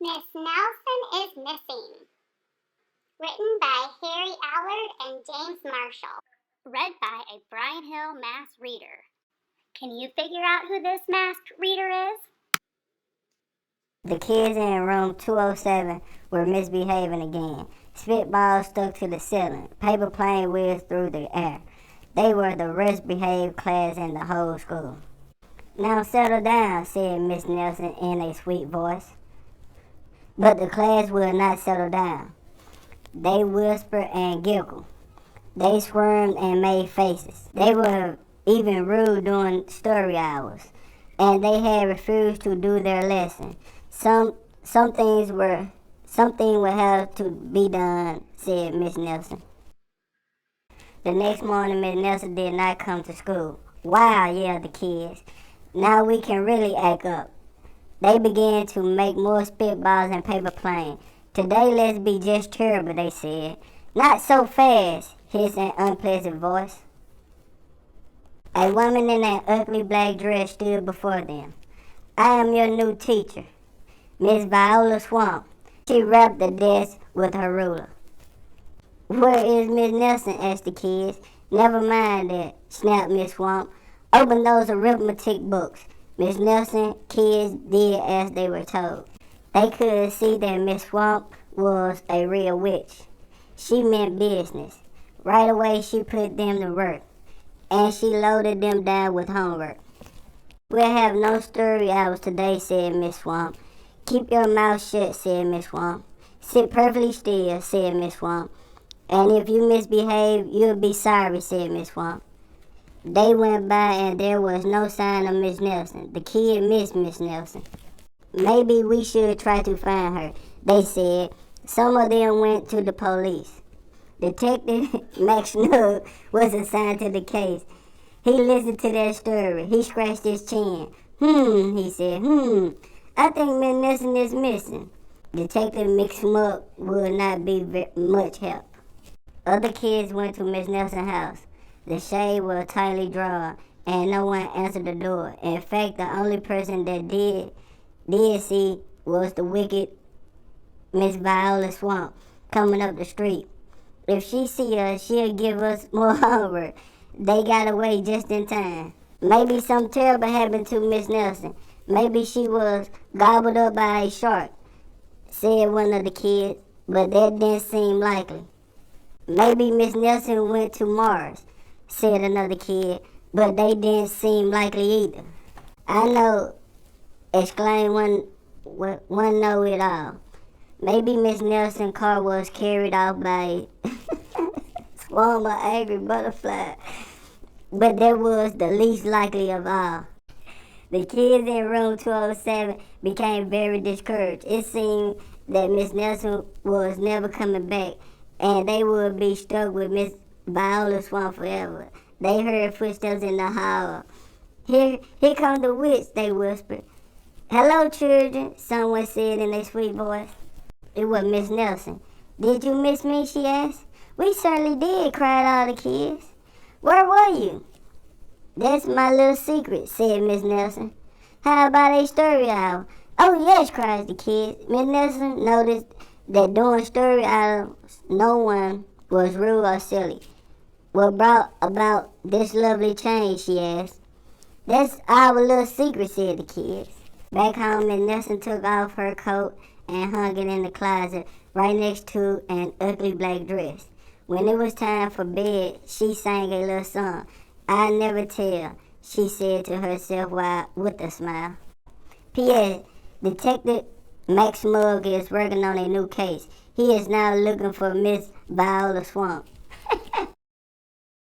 Miss Nelson is Missing. Written by Harry Allard and James Marshall. Read by a Brian Hill mass reader. Can you figure out who this masked reader is? The kids in room 207 were misbehaving again. Spitballs stuck to the ceiling, paper plane wheels through the air. They were the worst behaved class in the whole school. "Now settle down," said Miss Nelson in a sweet voice. But the class would not settle down. They whispered and giggled. They squirmed and made faces. They were even rude during story hours, and they had refused to do their lesson. Something would have to be done, said Miss Nelson. The next morning, Miss Nelson did not come to school. "Wow," yelled the kids. "Now we can really act up." They began to make more spitballs and paper planes. "Today let's be just terrible," they said. "Not so fast," hissed an unpleasant voice. A woman in an ugly black dress stood before them. "I am your new teacher, Miss Viola Swamp." She rapped the desk with her ruler. "Where is Miss Nelson?" asked the kids. "Never mind that," snapped Miss Swamp. "Open those arithmetic books." Miss Nelson kids did as they were told. They could see that Miss Swamp was a real witch. She meant business. Right away she put them to work, and she loaded them down with homework. "We'll have no story hours today," said Miss Swamp. "Keep your mouth shut," said Miss Swamp. "Sit perfectly still," said Miss Swamp. "And if you misbehave, you'll be sorry," said Miss Swamp. They went by and there was no sign of Miss Nelson. The kid missed Miss Nelson. "Maybe we should try to find her," they said. Some of them went to the police. Detective Max Snug was assigned to the case. He listened to that story. He scratched his chin. He said, "I think Miss Nelson is missing." Detective McSmug would not be much help. Other kids went to Miss Nelson's house. The shade was tightly drawn, and no one answered the door. In fact, the only person that did see was the wicked Miss Viola Swamp coming up the street. "If she see us, she'll give us more homework." They got away just in time. "Maybe something terrible happened to Miss Nelson. Maybe she was gobbled up by a shark," said one of the kids, but that didn't seem likely. "Maybe Miss Nelson went to Mars," said another kid, but they didn't seem likely either. "I know," exclaimed one know-it-all. "Maybe Miss Nelson's car was carried off by a swarm of angry butterflies." But that was the least likely of all. The kids in room 207 became very discouraged. It seemed that Miss Nelson was never coming back, and they would be stuck with Miss Viola Swamp forever. They heard footsteps in the hall. Here come the witch," they whispered. "Hello, children," someone said in a sweet voice. It was Miss Nelson. "Did you miss me?" she asked. "We certainly did," cried all the kids. "Where were you?" "That's my little secret," said Miss Nelson. "How about a story hour?" "Oh yes," cried the kids. Miss Nelson noticed that during story hours no one was rude or silly. "What brought about this lovely change?" she asked. "That's our little secret," said the kids. Back home, Miss Nelson took off her coat and hung it in the closet right next to an ugly black dress. When it was time for bed, she sang a little song. "I never tell," she said to herself with a smile. P.S. Detective Max Mugg is working on a new case. He is now looking for Miss Viola Swamp.